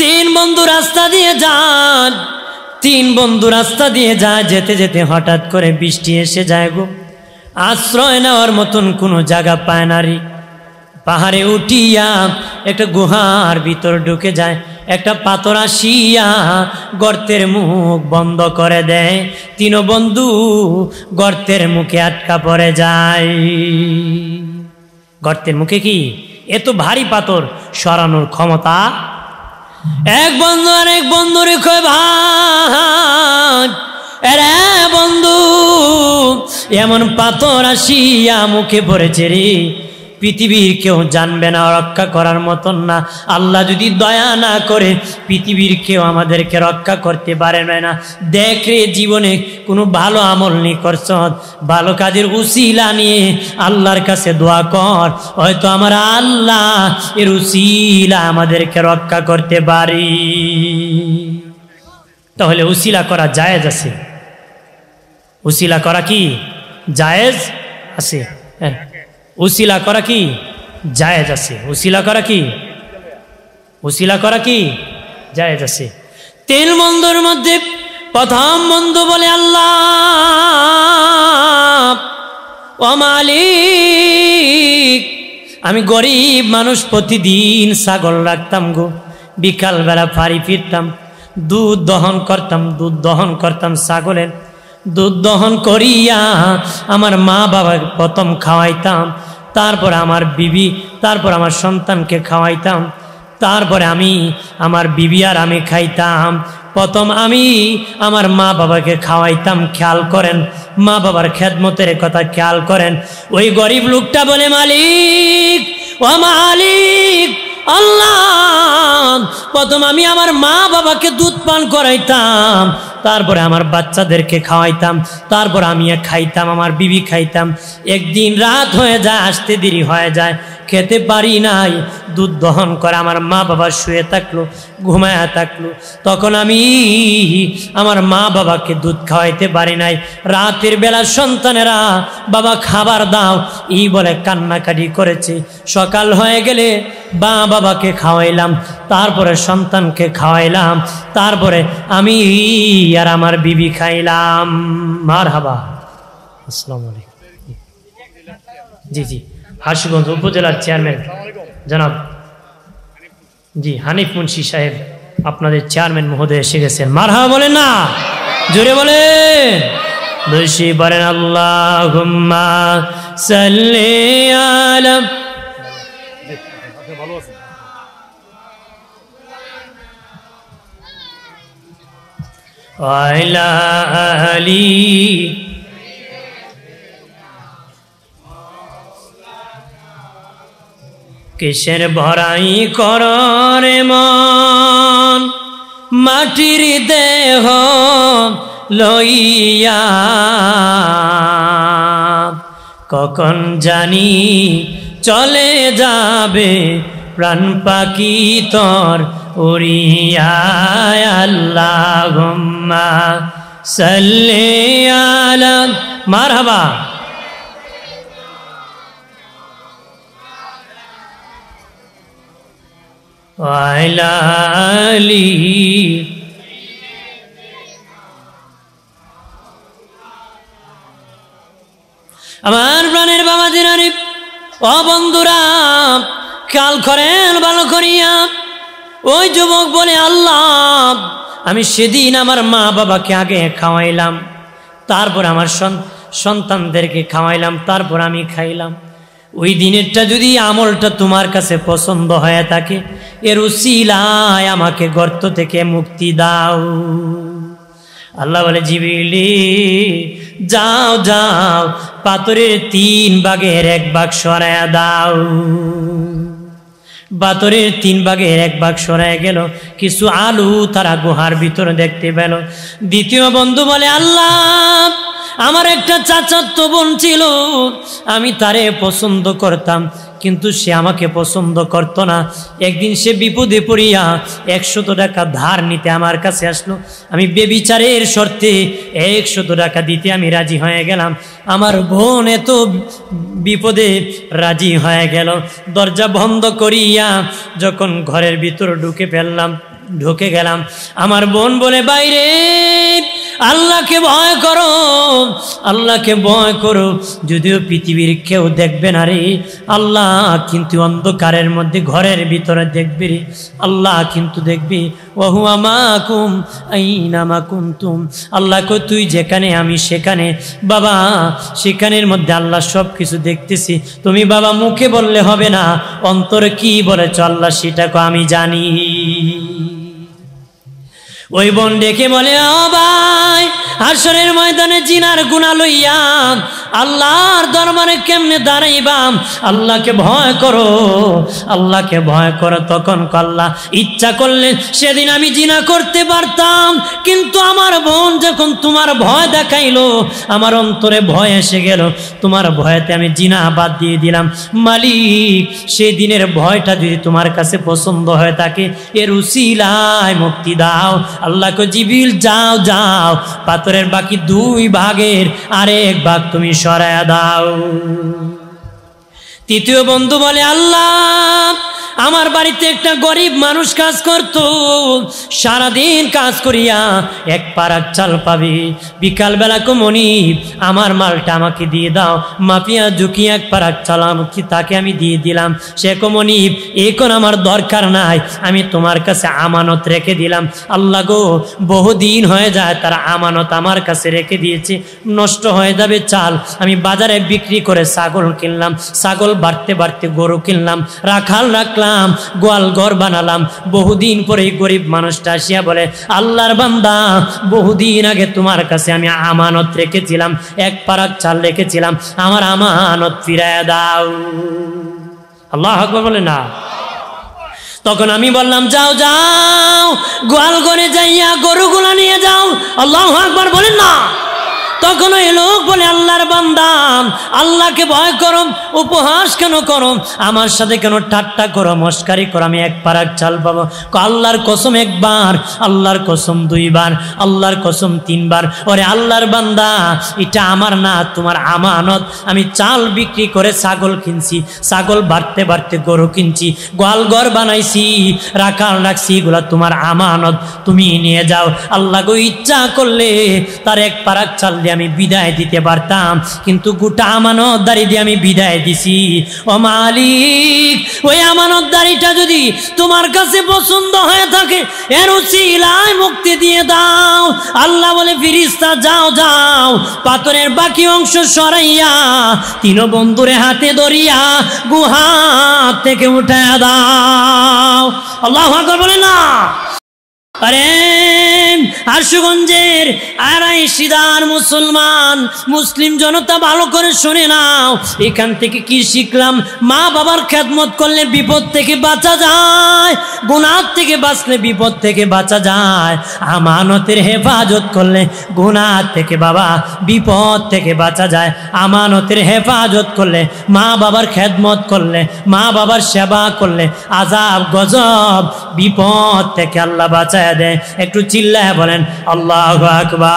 তিন বন্ধু রাস্তা দিয়ে যান, তিন বন্ধু রাস্তা দিয়ে যায়, যেতে যেতে হঠাৎ করে বৃষ্টি এসে যায় গো। আশ্রয় নেওয়ার মতন কোনো জায়গা পায় না রে। পাহাড়ে উঠিয়া একটা গুহার ভিতর ঢুকে যায়, একটা পাথর আসিয়া গর্তের মুখ বন্ধ করে দেয়। তিন বন্ধু গর্তের মুখে আটকা পড়ে যায়। গর্তের মুখে কি এত ভারী পাথর সরানোর ক্ষমতা? এক বন্ধু আর এক বন্ধুরে কয়, ভাই এরে বন্ধু, এমন পাথর আসিয়া মুখে পড়েছে রে, পৃথিবীর কেউ জানবে না, রক্ষা করার মতন না। আল্লাহ যদি দয়া না করে পৃথিবীর কেউ আমাদেরকে রক্ষা করতে পারে না। দেখ রে, জীবনে কোনো ভালো আমল নেই করছ, ভালো কাজের উসিলা নিয়ে আল্লাহর কাছে দোয়া কর, হয়তো আমার আল্লাহ এর উসিলা আমাদেরকে রক্ষা করতে পারি। তাহলে উসিলা করা জায়েজ আছে? উসিলা করা কি জায়েজ আছে? হ্যাঁ, উসিলা করা কি জায়েজ আছে? উসিলা করা কি, উসিলা করা কি জায়েজ আছে? তিন বন্ধুর মধ্যে প্রথম বন্ধু বলে, আল্লাহ ও মালিক, আমি গরিব মানুষ, প্রতিদিন ছাগল রাখতাম গো, বিকালবেলা ফাড়ি ফিরতাম, দুধ দহন করতাম ছাগলের দুধ দহন করিয়া আমার মা বাবাকে প্রথম খাওয়াইতাম, তারপর আমার বিবি, তারপর আমার সন্তানকে খাওয়াইতাম, তারপরে আমি আমার বিবি আর আমি খাইতাম। প্রথম আমি আমার মা বাবাকে খাওয়াইতাম। খেয়াল করেন, মা বাবার খেদমতের কথা খেয়াল করেন। ওই গরিব লোকটা বলে, মালিক ও মালিক, আল্লাহ, প্রথম আমি আমার মা বাবাকে দুধ পান করাইতাম, তারপরে আমার বাচ্চাদেরকে খাওয়াইতাম, তারপর আমি খাইতাম, আমার বিবি খাইতাম। একদিন রাত হয়ে যায়, আসতে দেরি হয়ে যায়, খেতে পারি নাই, দুধ দহন করে আমার মা বাবা শুয়ে থাকলো, ঘুমায়া থাকলো, তখন আমি আমার মা বাবাকে দুধ খাওয়াইতে পারি নাই। রাতের বেলা সন্তানেরা বাবা খাবার দাও এই বলে কান্নাকাটি করেছে। সকাল হয়ে গেলে মা বাবাকে খাওয়াইলাম, তারপরে সন্তানকে খাওয়াইলাম, তারপরে আমি আর আমার বিবি খাইলাম। মারহাবা। আসসালামু আলাইকুম। জি জি, হাসিগঞ্জ উপজেলার চেয়ারম্যান জনাব জি হানিফ মুন্সি সাহেব, আপনাদের চেয়ারম্যান মহোদয় এসে গেছেন। মারহাবা বলেন না, জোরে বলেন, বেশি বলেন। আল্লাহুম্মা সাল্লি আলা ওয়াইলা আলি কিসের ভরাই করে মন, মাটির দেহ লইয়া, কখন জানি চলে যাবে প্রাণ পাখি তোর উড়িয়া। আল্লাহুম্মা সাল্লি আলা, মারহাবা। ওয়াইলা আলি, আমার প্রাণের বাবা দিনারি ও বন্ধুরা খেয়াল করেন ভালো করিয়া। ওই যুবক বলে, আল্লাহ, আমি সেদিন আমার মা বাবাকে আগে খাওয়াইলাম, তারপর আমার সন্তানদেরকে খাওয়াইলাম, তারপর আমি খাইলাম। ওই দিনেরটা যদি আমলটা তোমার কাছে পছন্দ হয়ে থাকে, এর উসিলায় আমাকে গর্ত থেকে মুক্তি দাও। আল্লাহ বলে, জিবরিলে যাও যাও, পাথরের 3 ভাগের 1 ভাগ সরাইয়া দাও। পাথরের 3 ভাগের 1 ভাগ সরাইয়া গেল, কিছু আলু তারা গুহার ভিতরে দেখতে পেল। দ্বিতীয় বন্ধু বলে, আল্লাহ, আমার একটা চাচাতো বোন ছিল, আমি তারে পছন্দ করতাম, কিন্তু সে আমাকে পছন্দ করত না। একদিন সে বিপদে পড়িয়া 100 টাকা ধার নিতে আমার কাছে আসলো। আমি বেবিচারের শর্তে 100 টাকা দিতে আমি রাজি হয়ে গেলাম। আমার বোন এত বিপদে রাজি হয়ে গেল। দরজা বন্ধ করিয়া যখন ঘরের ভিতর ঢুকে ফেললাম, ঢুকে গেলাম। আমার বোন বলে, বাইরে আল্লাহকে ভয় করো, আল্লাহকে ভয় করো, যদিও পৃথিবীর কেউ দেখবে না রে, আল্লাহ কিন্তু অন্ধকারের মধ্যে ঘরের ভিতরে দেখবে রে, আল্লাহ কিন্তু দেখবি। ওয়াহুয়া মাকুম আইনামা কুনতুম, আল্লাহ কই তুই যেখানে আমি সেখানে, বাবা সেখানের মধ্যে আল্লাহ সব কিছু দেখতেছি। তুমি বাবা মুখে বললে হবে না, অন্তরে কি বলেছ আল্লাহ সেটাকে আমি জানি। ওই বোন ডেকে বলে, ও ভাই, হাসরের ময়দানে জিনার গুনাহ লইয়া আল্লাহর দরবারে কেমনে দাঁড়াইবাম? আল্লাহকে ভয় করো, আল্লাহকে ভয় করো। তখন আল্লাহ ইচ্ছা করলে সেদিন আমি জিনা করতে পারতাম, কিন্তু আমার বোন যখন তোমার ভয় দেখাইলো, আমার অন্তরে ভয় এসে গেল, তোমার ভয়েতে আমি জিনা বাদ দিয়ে দিলাম। মালিক, সেই দিনের ভয়টা যদি তোমার কাছে পছন্দ হয়ে থাকে, এর উসিলায় মুক্তি দাও। আল্লাহকে জিবরিল, যাও যাও, পাথরের বাকি 2 ভাগের আরেক ভাগ তুমি সরায়া দাও। তৃতীয় বন্ধু বলে, আল্লাহ আমার বাড়িতে একটা গরিব মানুষ কাজ করত, সারাদিন কাজ করিয়া 1 পারাক চাল পাবে, বিকালবেলা কমনি আমার মালটা আমাকে দিয়ে দাও, মাপিয়া ঝুঁকিয়া 1 পারাক চাল আমাকে তাকে আমি দিয়ে দিলাম। সে কমনি, এখন আমার দরকার নাই, আমি তোমার কাছে আমানত রেখে দিলাম। আল্লাহ গো, বহুদিন হয়ে যায় তার আমানত আমার কাছে রেখে দিয়েছে, নষ্ট হয়ে যাবে চাল। আমি বাজারে বিক্রি করে ছাগল কিনলাম, ছাগল বাড়তে বাড়তে গরু কিনলাম, রাখাল রাখলাম, গোয়াল ঘর বানালাম। বহুদিন পরে গরিব মানুষটা আসিয়া বলে, আল্লাহর বান্দা, বহুদিন আগে তোমার কাছে আমি আমানত রেখেছিলাম, 1 পারাক চাল রেখেছিলাম, আমার আমানত ফিরায় দাও। আল্লাহু আকবার বলে না। তখন আমি বললাম, যাও যাও, গোয়াল ঘরে যাইয়া গরুগুলা নিয়ে যাও। আল্লাহু আকবার বলেন না। তখন ওই লোক বলে, আল্লাহর বান্দা, আল্লাহকে ভয় করো, উপহাস কেন করো, আমার সাথে কেন ঠাট্টা করো, মস্কারি করো, আমি 1 পারাক চাল পাবো? আল্লাহর কসম 1 বার, আল্লাহর কসম 2 বার, আল্লাহর কসম 3 বার। ওরে আল্লাহর বান্দা, এটা আমার না, তোমার আমানত। আমি চাল বিক্রি করে ছাগল কিনছি, ছাগল বাড়তে বাড়তে গরু কিনছি, গোয়াল ঘর বানাইছি, রাখাল রাখছি, এগুলা তোমার আমানত, তুমি নিয়ে যাও। আল্লাহ গো, ইচ্ছা করলে তার 1 পারাক চাল দিয়ে আমি বিদায় দিতে পারতাম, কিন্তু গোটা আমানতদারি দিয়ে আমি বিদায় দিছি। ও মালিক, ওই আমানতদারিটা যদি তোমার কাছে পছন্দ হয়ে থাকে, এর উসিলায় মুক্তি দিয়ে দাও। আল্লাহ বলে, ফেরেশতা, যাও যাও, পাথরের বাকি অংশ সরাইয়া 3 বন্ধুরে হাতে ধরিয়া গুহা থেকে উঠায়া দাও। আল্লাহু আকবার বলে না। আরে আশুগঞ্জের আড়াইশিদার মুসলমান, মুসলিম জনতা ভালো করে শুনে নাও, এখান থেকে কি শিখলাম? মা বাবার খেদমত করলে বিপদ থেকে বাঁচা যায়, গুনাহ থেকে বাঁচলে বিপদ থেকে বাঁচা যায়, আমানতের হেফাজত করলে গুনাহ থেকে বাবা বিপদ থেকে বাঁচা যায়, আমানতের হেফাজত করলে, মা বাবার খেদমত করলে, মা বাবার সেবা করলে, আযাব গজব বিপদ থেকে আল্লাহ বাঁচায় দেয়। একটু চিল্লায় বলেন আল্লাহু আকবার।